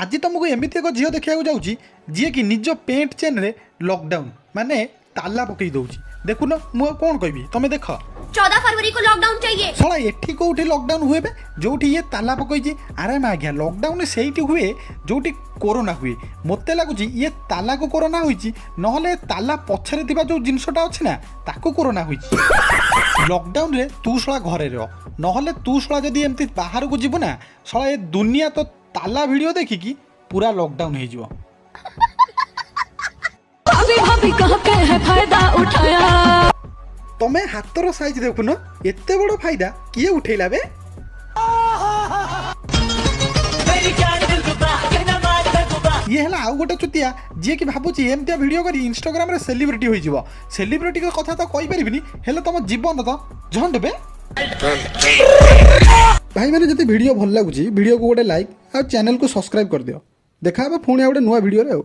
आज तुमको एमती एक झील देखा जाऊँगी जी कि निज पेंट चेन रे लॉकडाउन माने ताला पकई दौची देखुन मु कौन कहबी तुम देख 14 फरवरी को लॉकडाउन चाहिए। सला एठी कोठी लॉकडाउन हुए बे जोठी ये ताला पकई अरे माग्या लॉकडाउन सेठी हुए जोठी कोरोना हुए मते लागुची ये ताला को कोरोना होईची नहले ताला पछरे थिबा जो जिंसटा अछि ना ताको कोरोना होईची लॉकडाउन रे तू सला घरे रह नहले तू सला जदी एमती बाहर को जीव ना सला ये दुनिया तो ताला वीडियो देखी कि पूरा लॉकडाउन हो जीव। भाभी कहाँ पे है फायदा उठाया तमे हाथर साइज देखुन एते बड़ फायदा किए उठेला बे ये हला आउ गोटे चुतिया जे कि भाबुची एमतिया वीडियो करी इंस्टाग्राम रे सेलिब्रिटी होई जीवो सेलिब्रिटी के कथा तो कहि परिबिनी हेले तम जीवन तो झंड बे भाई माने जति वीडियो भल लागुची वीडियो को गोटे लाइक आ चैनल को सब्सक्राइब कर दियो देखा बे पुणी आ गोटे नुवा वीडियो रे।